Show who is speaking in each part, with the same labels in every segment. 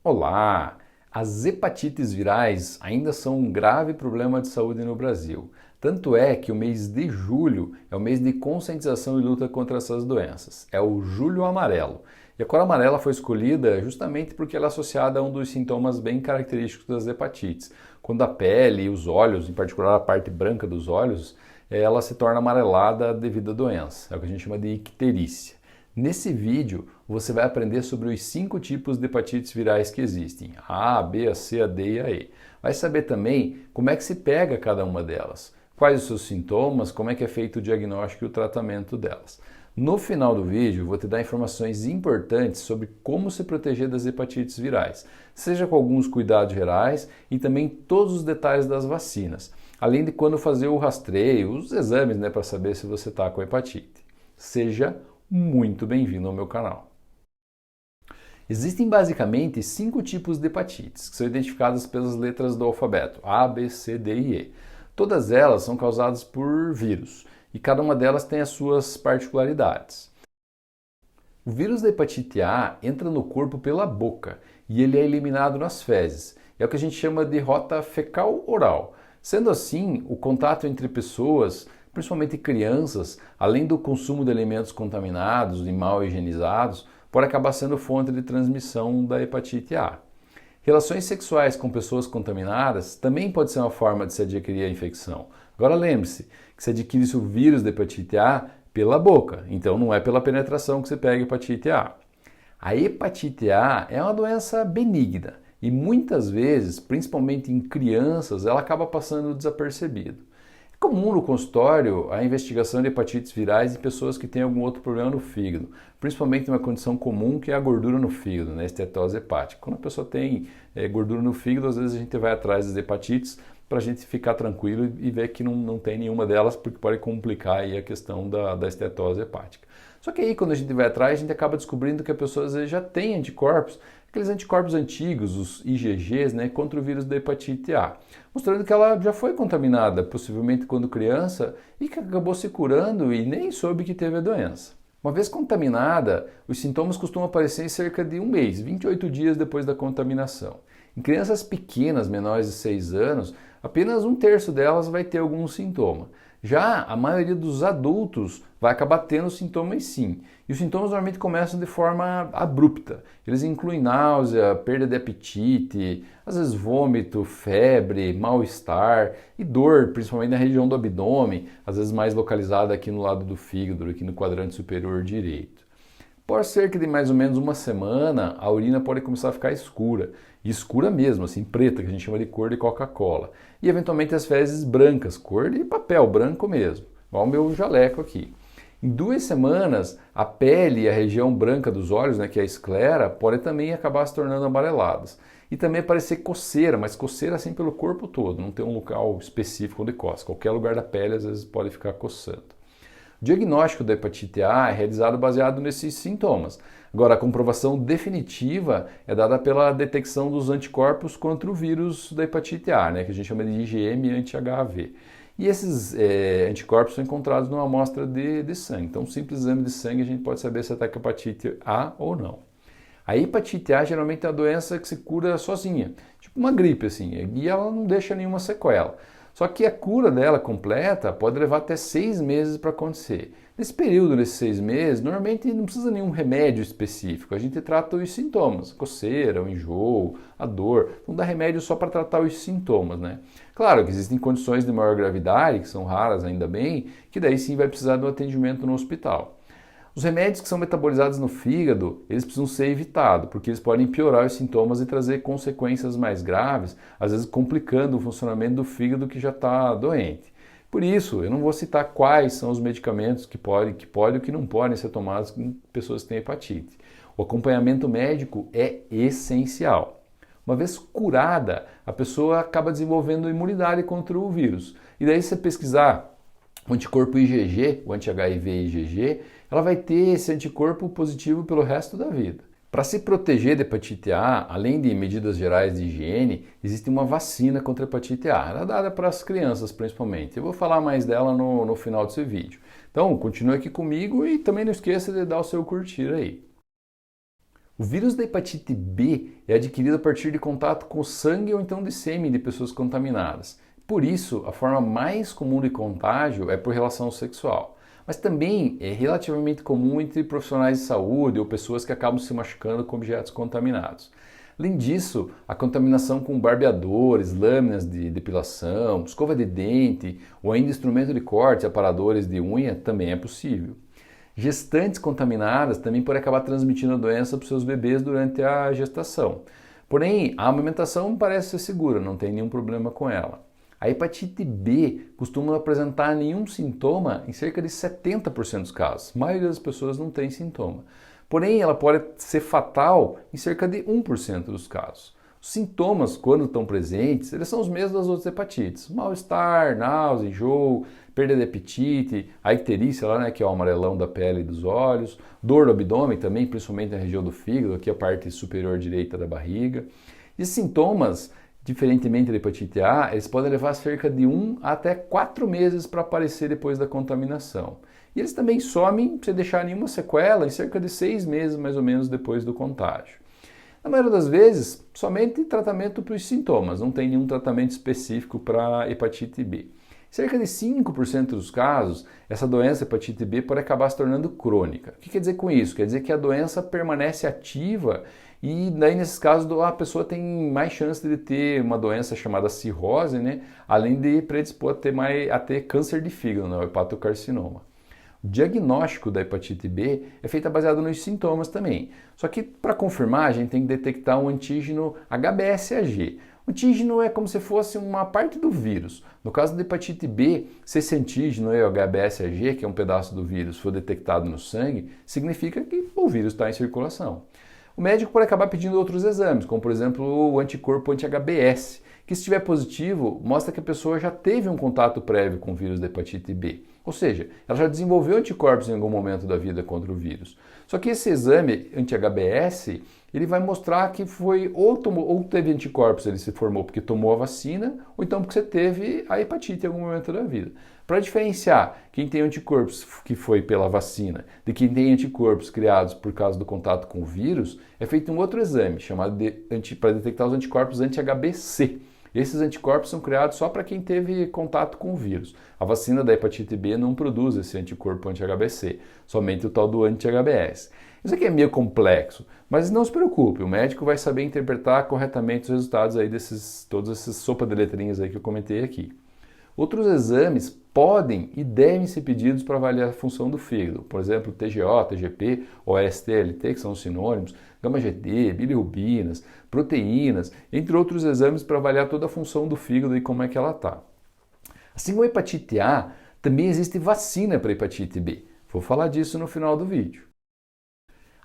Speaker 1: Olá! As hepatites virais ainda são um grave problema de saúde no Brasil. Tanto é que o mês de julho é o mês de conscientização e luta contra essas doenças. É o Julho Amarelo. E a cor amarela foi escolhida justamente porque ela é associada a um dos sintomas bem característicos das hepatites. Quando a pele e os olhos, em particular a parte branca dos olhos, ela se torna amarelada devido à doença. É o que a gente chama de icterícia. Nesse vídeo, você vai aprender sobre os 5 tipos de hepatites virais que existem, a B, a C, a D e a E. Vai saber também como é que se pega cada uma delas, quais os seus sintomas, como é que é feito o diagnóstico e o tratamento delas. No final do vídeo, vou te dar informações importantes sobre como se proteger das hepatites virais, seja com alguns cuidados gerais e também todos os detalhes das vacinas, além de quando fazer o rastreio, os exames, para saber se você está com hepatite. Seja muito bem-vindo ao meu canal. Existem basicamente 5 tipos de hepatites, que são identificadas pelas letras do alfabeto, A, B, C, D e E. Todas elas são causadas por vírus, e cada uma delas tem as suas particularidades. O vírus da hepatite A entra no corpo pela boca, e ele é eliminado nas fezes. É o que a gente chama de rota fecal-oral. Sendo assim, o contato entre pessoas, principalmente crianças, além do consumo de alimentos contaminados e mal higienizados, pode acabar sendo fonte de transmissão da hepatite A. Relações sexuais com pessoas contaminadas também pode ser uma forma de se adquirir a infecção. Agora lembre-se que se adquire o vírus da hepatite A pela boca, então não é pela penetração que você pega a hepatite A. A hepatite A é uma doença benigna e muitas vezes, principalmente em crianças, ela acaba passando desapercebido. É comum no consultório a investigação de hepatites virais em pessoas que têm algum outro problema no fígado, principalmente uma condição comum que é a gordura no fígado, a estetose hepática. Quando a pessoa tem gordura no fígado, às vezes a gente vai atrás das hepatites para a gente ficar tranquilo e ver que não tem nenhuma delas, porque pode complicar aí a questão da estetose hepática. Só que aí quando a gente vai atrás, a gente acaba descobrindo que a pessoa às vezes já tem anticorpos, aqueles anticorpos antigos, os IgGs, contra o vírus da hepatite A, mostrando que ela já foi contaminada, possivelmente quando criança, e que acabou se curando e nem soube que teve a doença. Uma vez contaminada, os sintomas costumam aparecer em cerca de um mês, 28 dias depois da contaminação. Em crianças pequenas, menores de 6 anos, apenas 1/3 delas vai ter algum sintoma. Já a maioria dos adultos vai acabar tendo sintomas sim. E os sintomas normalmente começam de forma abrupta. Eles incluem náusea, perda de apetite, às vezes vômito, febre, mal-estar e dor, principalmente na região do abdômen, às vezes mais localizada aqui no lado do fígado, aqui no quadrante superior direito. Por cerca de mais ou menos uma semana, a urina pode começar a ficar escura. E escura mesmo, assim, preta, que a gente chama de cor de Coca-Cola. E eventualmente as fezes brancas, cor de papel, branco mesmo. Igual o meu jaleco aqui. Em 2 semanas, a pele e a região branca dos olhos, que é a esclera, podem também acabar se tornando amareladas. E também aparecer coceira, mas coceira assim pelo corpo todo, não tem um local específico onde coça. Qualquer lugar da pele às vezes pode ficar coçando. O diagnóstico da hepatite A é realizado baseado nesses sintomas. Agora, a comprovação definitiva é dada pela detecção dos anticorpos contra o vírus da hepatite A, que a gente chama de IgM anti-HAV. E esses anticorpos são encontrados numa amostra de sangue. Então, um simples exame de sangue a gente pode saber se está com hepatite A ou não. A hepatite A geralmente é uma doença que se cura sozinha, tipo uma gripe assim, e ela não deixa nenhuma sequela. Só que a cura dela completa pode levar até 6 meses para acontecer. Nesse período, nesses 6 meses, normalmente não precisa nenhum remédio específico. A gente trata os sintomas, coceira, o enjoo, a dor. Não dá remédio só para tratar os sintomas, Claro que existem condições de maior gravidade, que são raras ainda bem, que daí sim vai precisar de um atendimento no hospital. Os remédios que são metabolizados no fígado, eles precisam ser evitados, porque eles podem piorar os sintomas e trazer consequências mais graves, às vezes complicando o funcionamento do fígado que já está doente. Por isso, eu não vou citar quais são os medicamentos que podem e que não podem ser tomados em pessoas que têm hepatite. O acompanhamento médico é essencial. Uma vez curada, a pessoa acaba desenvolvendo imunidade contra o vírus. E daí, se você pesquisar o anticorpo IgG, o anti-HIV IgG, ela vai ter esse anticorpo positivo pelo resto da vida. Para se proteger da hepatite A, além de medidas gerais de higiene, existe uma vacina contra a hepatite A. Ela é dada para as crianças principalmente. Eu vou falar mais dela no final desse vídeo. Então, continue aqui comigo e também não esqueça de dar o seu curtir aí. O vírus da hepatite B é adquirido a partir de contato com sangue ou então de sêmen de pessoas contaminadas. Por isso, a forma mais comum de contágio é por relação sexual. Mas também é relativamente comum entre profissionais de saúde ou pessoas que acabam se machucando com objetos contaminados. Além disso, a contaminação com barbeadores, lâminas de depilação, escova de dente ou ainda instrumento de corte, aparadores de unha também é possível. Gestantes contaminadas também podem acabar transmitindo a doença para os seus bebês durante a gestação. Porém, a amamentação parece ser segura, não tem nenhum problema com ela. A hepatite B costuma não apresentar nenhum sintoma em cerca de 70% dos casos. A maioria das pessoas não tem sintoma. Porém, ela pode ser fatal em cerca de 1% dos casos. Os sintomas, quando estão presentes, eles são os mesmos das outras hepatites. Mal-estar, náusea, enjoo, perda de apetite, a icterícia, lá, né, que é o amarelão da pele e dos olhos, dor no abdômen também, principalmente na região do fígado, aqui a parte superior direita da barriga. E sintomas, diferentemente da hepatite A, eles podem levar cerca de 1 até 4 meses para aparecer depois da contaminação. E eles também somem, sem deixar nenhuma sequela, em cerca de 6 meses mais ou menos depois do contágio. Na maioria das vezes, somente tratamento para os sintomas, não tem nenhum tratamento específico para hepatite B. Em cerca de 5% dos casos, essa doença hepatite B pode acabar se tornando crônica. O que quer dizer com isso? Quer dizer que a doença permanece ativa e daí nesses casos a pessoa tem mais chance de ter uma doença chamada cirrose, né? Além de predispor a ter câncer de fígado, né? O hepatocarcinoma. O diagnóstico da hepatite B é feito baseado nos sintomas também. Só que para confirmar a gente tem que detectar um antígeno HBsAg. O antígeno é como se fosse uma parte do vírus. No caso da hepatite B, se esse antígeno, o HBsAg, que é um pedaço do vírus, for detectado no sangue, significa que o vírus está em circulação. O médico pode acabar pedindo outros exames, como por exemplo o anticorpo anti-HBs, que se estiver positivo, mostra que a pessoa já teve um contato prévio com o vírus da hepatite B. Ou seja, ela já desenvolveu anticorpos em algum momento da vida contra o vírus. Só que esse exame anti-HBs, ele vai mostrar que foi ou teve anticorpos, ele se formou porque tomou a vacina, ou então porque você teve a hepatite em algum momento da vida. Para diferenciar quem tem anticorpos que foi pela vacina de quem tem anticorpos criados por causa do contato com o vírus, é feito um outro exame chamado para detectar os anticorpos anti-HBc. Esses anticorpos são criados só para quem teve contato com o vírus. A vacina da hepatite B não produz esse anticorpo anti-HBc, somente o tal do anti-HBs. Isso aqui é meio complexo, mas não se preocupe, o médico vai saber interpretar corretamente os resultados aí todas essas sopa de letrinhas aí que eu comentei aqui. Outros exames podem e devem ser pedidos para avaliar a função do fígado, por exemplo, TGO, TGP ou STLT, que são sinônimos, gama-GT, bilirrubinas, proteínas, entre outros exames para avaliar toda a função do fígado e como é que ela está. Assim como a hepatite A, também existe vacina para a hepatite B. Vou falar disso no final do vídeo.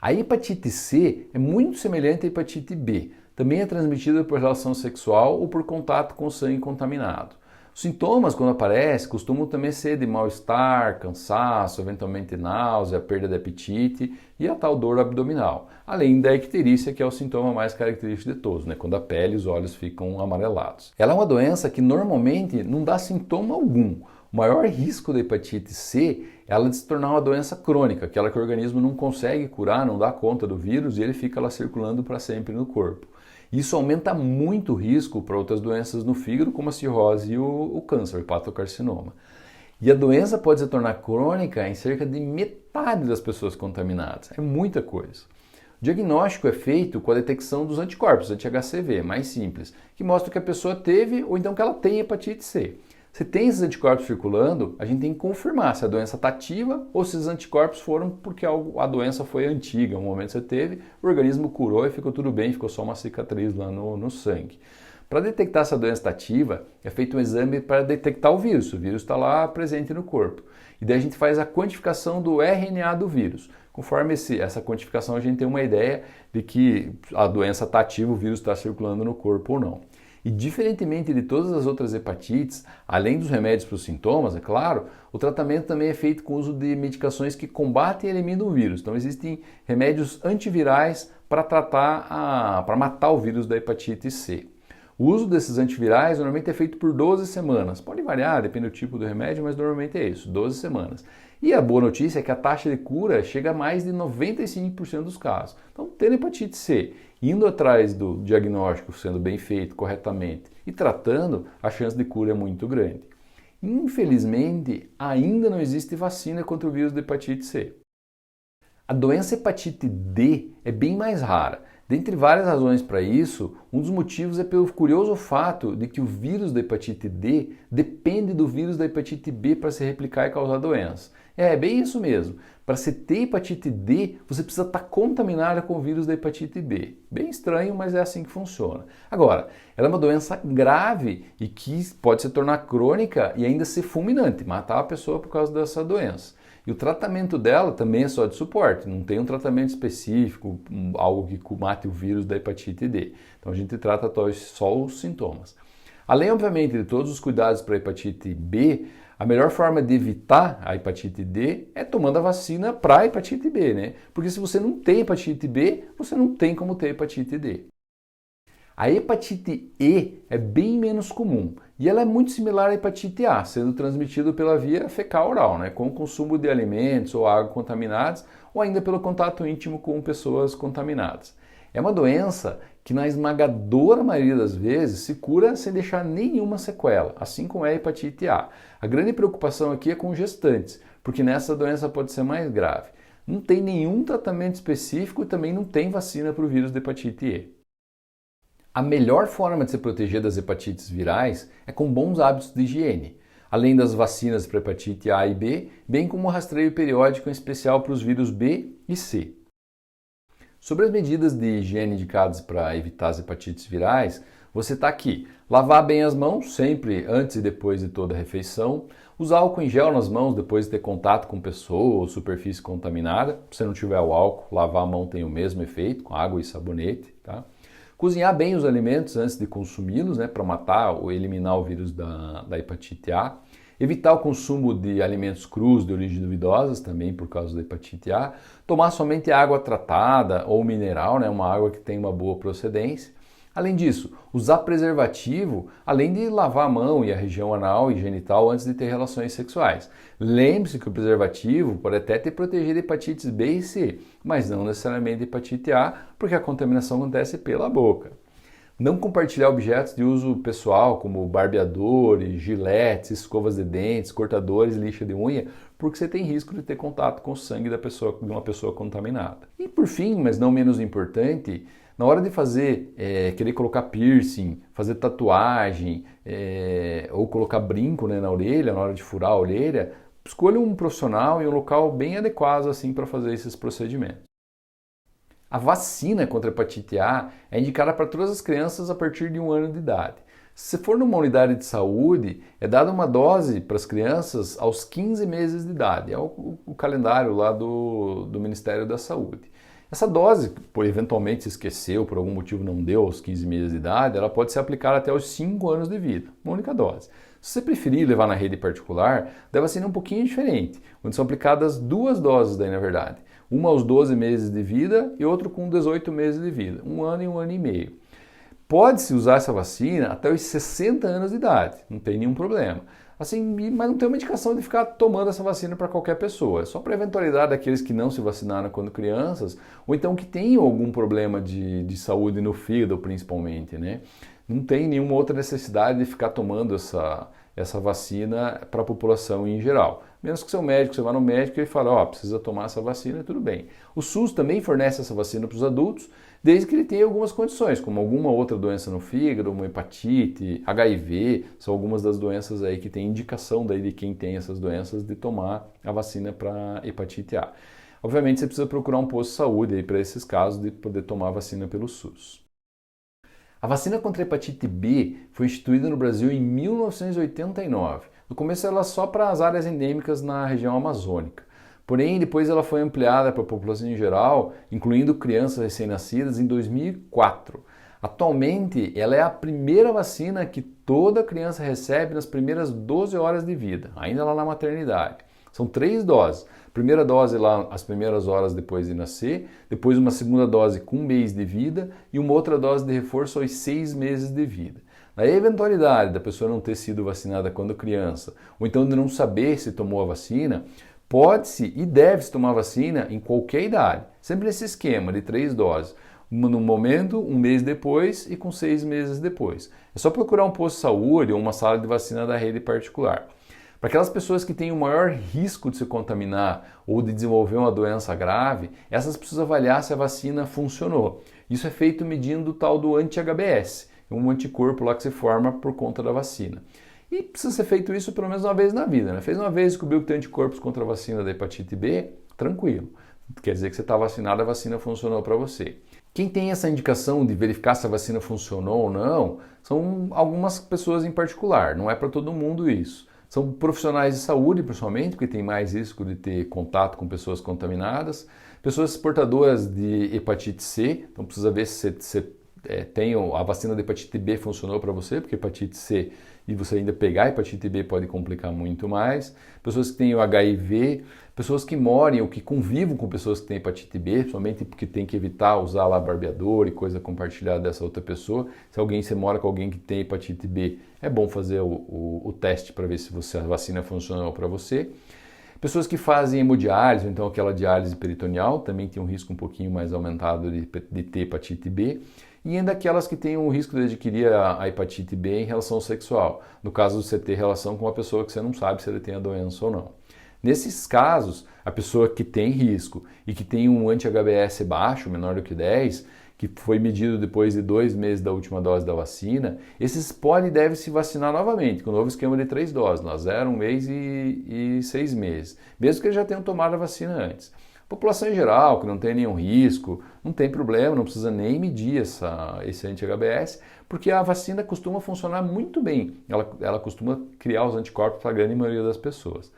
Speaker 1: A hepatite C é muito semelhante à hepatite B, também é transmitida por relação sexual ou por contato com sangue contaminado. Os sintomas, quando aparecem, costumam também ser de mal-estar, cansaço, eventualmente náusea, perda de apetite e a tal dor abdominal, além da icterícia, que é o sintoma mais característico de todos, né? Quando a pele e os olhos ficam amarelados. Ela é uma doença que normalmente não dá sintoma algum. O maior risco da hepatite C é ela de se tornar uma doença crônica, aquela que o organismo não consegue curar, não dá conta do vírus e ele fica lá circulando para sempre no corpo. Isso aumenta muito o risco para outras doenças no fígado, como a cirrose e o câncer, o hepatocarcinoma. E a doença pode se tornar crônica em cerca de metade das pessoas contaminadas. É muita coisa. O diagnóstico é feito com a detecção dos anticorpos, anti-HCV, mais simples, que mostra que a pessoa teve ou então que ela tem hepatite C. Se tem esses anticorpos circulando, a gente tem que confirmar se a doença está ativa ou se esses anticorpos foram porque a doença foi antiga, no momento que você teve, o organismo curou e ficou tudo bem, ficou só uma cicatriz lá no sangue. Para detectar se a doença está ativa, é feito um exame para detectar o vírus está lá presente no corpo. E daí a gente faz a quantificação do RNA do vírus. Conforme essa quantificação, a gente tem uma ideia de que a doença está ativa, o vírus está circulando no corpo ou não. E diferentemente de todas as outras hepatites, além dos remédios para os sintomas, é claro, o tratamento também é feito com o uso de medicações que combatem e eliminam o vírus. Então existem remédios antivirais para matar o vírus da hepatite C. O uso desses antivirais normalmente é feito por 12 semanas. Pode variar, depende do tipo do remédio, mas normalmente é isso, 12 semanas. E a boa notícia é que a taxa de cura chega a mais de 95% dos casos. Então, tendo hepatite C, indo atrás do diagnóstico sendo bem feito corretamente e tratando, a chance de cura é muito grande. Infelizmente, ainda não existe vacina contra o vírus da hepatite C. A doença hepatite D é bem mais rara. Dentre várias razões para isso, um dos motivos é pelo curioso fato de que o vírus da hepatite D depende do vírus da hepatite B para se replicar e causar doença. É bem isso mesmo. Para se ter hepatite D, você precisa estar contaminado com o vírus da hepatite B. Bem estranho, mas é assim que funciona. Agora, ela é uma doença grave e que pode se tornar crônica e ainda ser fulminante, matar a pessoa por causa dessa doença. E o tratamento dela também é só de suporte, não tem um tratamento específico, algo que mate o vírus da hepatite D. Então a gente trata só os sintomas. Além, obviamente, de todos os cuidados para a hepatite B, a melhor forma de evitar a hepatite D é tomando a vacina para a hepatite B, né? Porque se você não tem hepatite B, você não tem como ter hepatite D. A hepatite E é bem menos comum e ela é muito similar à hepatite A, sendo transmitida pela via fecal-oral, né, com o consumo de alimentos ou água contaminados ou ainda pelo contato íntimo com pessoas contaminadas. É uma doença que na esmagadora maioria das vezes se cura sem deixar nenhuma sequela, assim como é a hepatite A. A grande preocupação aqui é com gestantes, porque nessa doença pode ser mais grave. Não tem nenhum tratamento específico e também não tem vacina para o vírus da hepatite E. A melhor forma de se proteger das hepatites virais é com bons hábitos de higiene, além das vacinas para hepatite A e B, bem como o rastreio periódico em especial para os vírus B e C. Sobre as medidas de higiene indicadas para evitar as hepatites virais, você está aqui. Lavar bem as mãos, sempre antes e depois de toda a refeição. Usar álcool em gel nas mãos depois de ter contato com pessoa ou superfície contaminada. Se não tiver o álcool, lavar a mão tem o mesmo efeito, com água e sabonete, tá? Cozinhar bem os alimentos antes de consumi-los, né, para matar ou eliminar o vírus da hepatite A. Evitar o consumo de alimentos crus de origem duvidosas, também por causa da hepatite A. Tomar somente água tratada ou mineral, né, uma água que tem uma boa procedência. Além disso, usar preservativo, além de lavar a mão e a região anal e genital antes de ter relações sexuais. Lembre-se que o preservativo pode até te proteger de hepatites B e C, mas não necessariamente de hepatite A, porque a contaminação acontece pela boca. Não compartilhar objetos de uso pessoal, como barbeadores, giletes, escovas de dentes, cortadores, lixa de unha, porque você tem risco de ter contato com o sangue de uma pessoa contaminada. E por fim, mas não menos importante, na hora de fazer, querer colocar piercing, fazer tatuagem ou colocar brinco, né, na orelha, na hora de furar a orelha, escolha um profissional e um local bem adequado assim, para fazer esses procedimentos. A vacina contra a hepatite A é indicada para todas as crianças a partir de 1 ano de idade. Se for numa unidade de saúde, é dada uma dose para as crianças aos 15 meses de idade. É o calendário lá do Ministério da Saúde. Essa dose, por eventualmente se esqueceu, por algum motivo não deu aos 15 meses de idade, ela pode ser aplicada até os 5 anos de vida, uma única dose. Se você preferir levar na rede particular, deve ser um pouquinho diferente, onde são aplicadas 2 doses daí na verdade. Uma aos 12 meses de vida e outra com 18 meses de vida, 1 ano e 1 ano e meio. Pode-se usar essa vacina até os 60 anos de idade, não tem nenhum problema. Assim, mas não tem uma indicação de ficar tomando essa vacina para qualquer pessoa. É só para eventualidade daqueles que não se vacinaram quando crianças, ou então que tenham algum problema de saúde no fígado, principalmente, né? Não tem nenhuma outra necessidade de ficar tomando essa vacina para a população em geral. Menos que seu médico, você vá no médico e ele fala, ó, precisa tomar essa vacina, tudo bem. O SUS também fornece essa vacina para os adultos, desde que ele tenha algumas condições, como alguma outra doença no fígado, uma hepatite, HIV, são algumas das doenças aí que tem indicação daí de quem tem essas doenças de tomar a vacina para hepatite A. Obviamente você precisa procurar um posto de saúde aí para esses casos de poder tomar a vacina pelo SUS. A vacina contra a hepatite B foi instituída no Brasil em 1989. No começo ela só para as áreas endêmicas na região amazônica. Porém, depois ela foi ampliada para a população em geral, incluindo crianças recém-nascidas, em 2004. Atualmente, ela é a primeira vacina que toda criança recebe nas primeiras 12 horas de vida, ainda lá na maternidade. São 3 doses. Primeira dose lá as primeiras horas depois de nascer, depois uma segunda dose com 1 mês de vida e uma outra dose de reforço aos 6 meses de vida. Na eventualidade da pessoa não ter sido vacinada quando criança, ou então de não saber se tomou a vacina, pode-se e deve-se tomar vacina em qualquer idade. Sempre nesse esquema de 3 doses. Uma no momento, um mês depois e com 6 meses depois. É só procurar um posto de saúde ou uma sala de vacina da rede particular. Para aquelas pessoas que têm o maior risco de se contaminar ou de desenvolver uma doença grave, essas precisam avaliar se a vacina funcionou. Isso é feito medindo o tal do anti-HBs, um anticorpo lá que se forma por conta da vacina. E precisa ser feito isso pelo menos uma vez na vida, né? Fez uma vez e descobriu que tem anticorpos contra a vacina da hepatite B, tranquilo. Quer dizer que você está vacinado, a vacina funcionou para você. Quem tem essa indicação de verificar se a vacina funcionou ou não, são algumas pessoas em particular, não é para todo mundo isso. São profissionais de saúde, principalmente, porque tem mais risco de ter contato com pessoas contaminadas, pessoas portadoras de hepatite C, então precisa ver se você tem a vacina da hepatite B funcionou para você, porque hepatite C e você ainda pegar a hepatite B pode complicar muito mais. Pessoas que têm o HIV, pessoas que moram ou que convivam com pessoas que têm hepatite B, principalmente porque tem que evitar usar lá barbeador e coisa compartilhada dessa outra pessoa. Se você mora com alguém que tem hepatite B, é bom fazer o teste para ver se a vacina funcionou para você. Pessoas que fazem hemodiálise, então aquela diálise peritoneal, também tem um risco um pouquinho mais aumentado de ter hepatite B. E ainda aquelas que têm o risco de adquirir a hepatite B em relação sexual. No caso de você ter relação com uma pessoa que você não sabe se ele tem a doença ou não. Nesses casos, a pessoa que tem risco e que tem um anti-HBs baixo, menor do que 10, que foi medido depois de 2 meses da última dose da vacina, esses podem e devem se vacinar novamente, com o novo esquema de 3 doses, lá 0, 1 mês e 6 meses, mesmo que eles já tenham tomado a vacina antes. População em geral, que não tem nenhum risco, não tem problema, não precisa nem medir esse anti-HBs, porque a vacina costuma funcionar muito bem, ela costuma criar os anticorpos para a grande maioria das pessoas.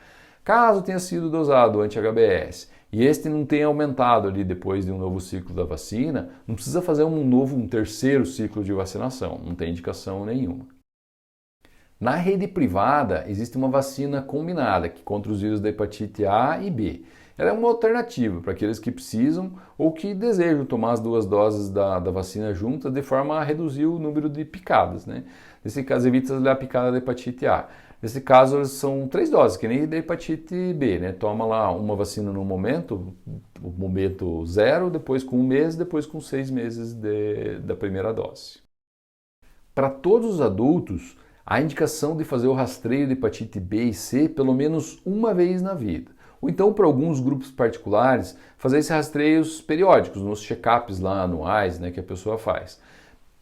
Speaker 1: Caso tenha sido dosado o anti-HBs e este não tenha aumentado ali depois de um novo ciclo da vacina, não precisa fazer um terceiro ciclo de vacinação, não tem indicação nenhuma. Na rede privada existe uma vacina combinada que contra os vírus da hepatite A e B. Ela é uma alternativa para aqueles que precisam ou que desejam tomar as 2 doses da vacina juntas de forma a reduzir o número de picadas, né? Nesse caso, evita a picada da hepatite A. Nesse caso, são 3 doses, que nem da hepatite B, né? Toma lá uma vacina no momento, o momento 0, depois com 1 mês, depois com 6 meses da primeira dose. Para todos os adultos, há indicação de fazer o rastreio de hepatite B e C pelo menos uma vez na vida. Ou então, para alguns grupos particulares, fazer esses rastreios periódicos, nos check-ups lá anuais, né, que a pessoa faz.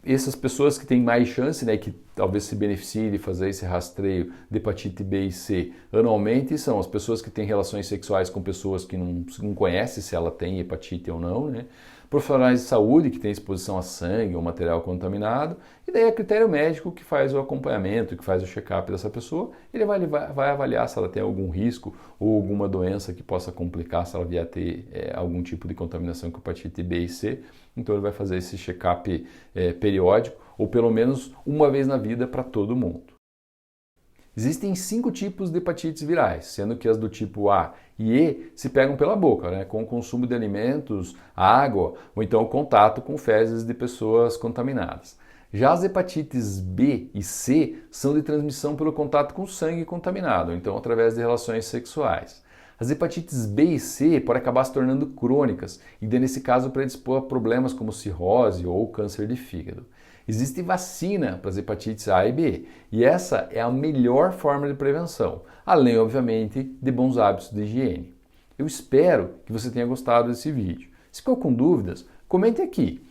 Speaker 1: Essas pessoas que têm mais chance, né, que talvez se beneficiem de fazer esse rastreio de hepatite B e C anualmente, são as pessoas que têm relações sexuais com pessoas que não conhecem se ela tem hepatite ou não, né? Profissionais de saúde que têm exposição a sangue ou material contaminado, e daí é critério médico que faz o acompanhamento, que faz o check-up dessa pessoa, ele vai avaliar se ela tem algum risco ou alguma doença que possa complicar se ela vier a ter algum tipo de contaminação com hepatite B e C, então ele vai fazer esse check-up periódico, ou pelo menos uma vez na vida para todo mundo. Existem 5 tipos de hepatites virais, sendo que as do tipo A e E se pegam pela boca, né, com o consumo de alimentos, água ou então o contato com fezes de pessoas contaminadas. Já as hepatites B e C são de transmissão pelo contato com sangue contaminado, então através de relações sexuais. As hepatites B e C podem acabar se tornando crônicas e, nesse caso, predispor a problemas como cirrose ou câncer de fígado. Existe vacina para as hepatites A e B, e essa é a melhor forma de prevenção, além, obviamente, de bons hábitos de higiene. Eu espero que você tenha gostado desse vídeo. Se ficou com dúvidas, comente aqui.